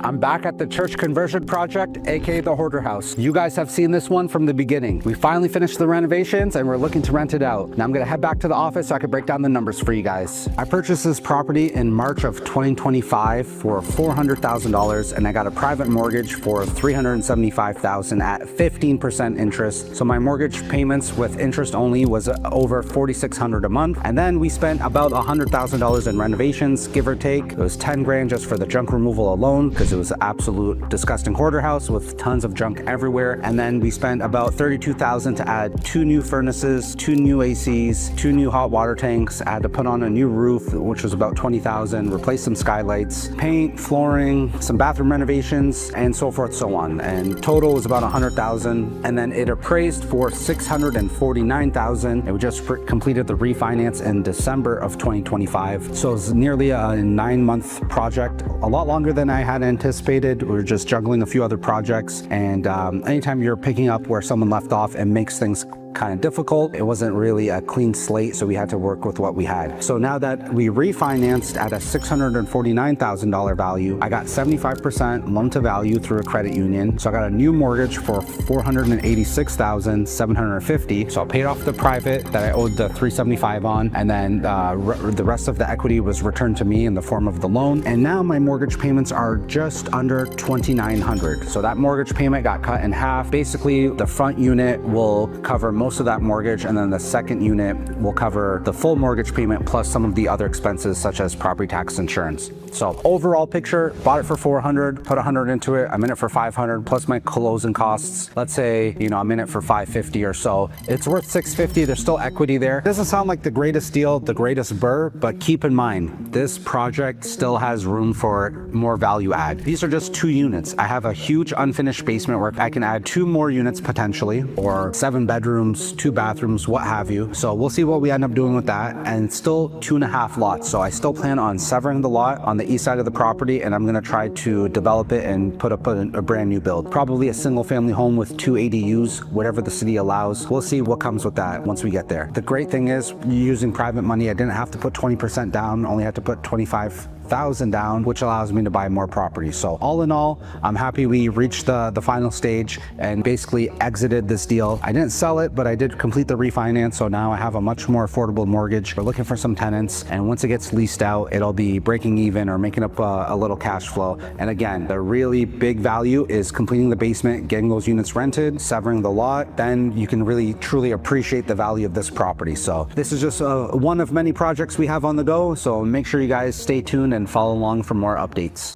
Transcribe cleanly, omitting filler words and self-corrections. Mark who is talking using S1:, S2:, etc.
S1: I'm back at the church conversion project, aka the Hoarder House. You guys have seen this one from the beginning. We finally finished the renovations and we're looking to rent it out. Now I'm gonna head back to the office so I can break down the numbers for you guys. I purchased this property in March of 2025 for $400,000 and I got a private mortgage for $375,000 at 15% interest. So my mortgage payments with interest only was over $4,600 a month. And then we spent about $100,000 in renovations, give or take. It was 10 grand just for the junk removal alone, because it was an absolute disgusting hoarder house with tons of junk everywhere. And then we spent about $32,000 to add 2 new furnaces, 2 new ACs, 2 new hot water tanks. I had to put on a new roof, which was about $20,000, replace some skylights, paint, flooring, some bathroom renovations, and so forth, so on. And total was about $100,000. And then it appraised for $649,000. And we just completed the refinance in December of 2025. So it's nearly a 9-month project, a lot longer than I had anticipated. We were just juggling a few other projects, and anytime you're picking up where someone left off, it makes things kind of difficult. It wasn't really a clean slate, so we had to work with what we had. So now that we refinanced at a $649,000 value, I got 75% loan to value through a credit union. So I got a new mortgage for $486,750. So I paid off the private that I owed the $375 on, and then the rest of the equity was returned to me in the form of the loan. And now my mortgage payments are just under $2,900. So that mortgage payment got cut in half. Basically, the front unit will cover most of that mortgage, and then the second unit will cover the full mortgage payment plus some of the other expenses such as property tax, insurance. So overall picture, bought it for $400, put $100 into it. I'm in it for $500 plus my closing costs. Let's say, I'm in it for $550 or so. It's worth $650. There's still equity there. Doesn't sound like the greatest deal, the greatest BRRRR, but keep in mind, this project still has room for more value add. These are just 2 units. I have a huge unfinished basement where I can add 2 more units potentially, or 7 bedrooms, 2 bathrooms, what have you. So we'll see what we end up doing with that. And it's still 2.5 lots. So I still plan on severing the lot on the east side of the property, and I'm going to try to develop it and put up a brand new build. Probably a single family home with 2 ADUs, whatever the city allows. We'll see what comes with that once we get there. The great thing is, using private money, I didn't have to put 20% down, only had to put 25,000 down, which allows me to buy more property. So all in all, I'm happy we reached the final stage and basically exited this deal. I didn't sell it, but I did complete the refinance, so now I have a much more affordable mortgage. We're looking for some tenants, and once it gets leased out, it'll be breaking even or making up a little cash flow. And again, the really big value is completing the basement, getting those units rented, severing the lot. Then you can really truly appreciate the value of this property. So this is just one of many projects we have on the go, so make sure you guys stay tuned and follow along for more updates.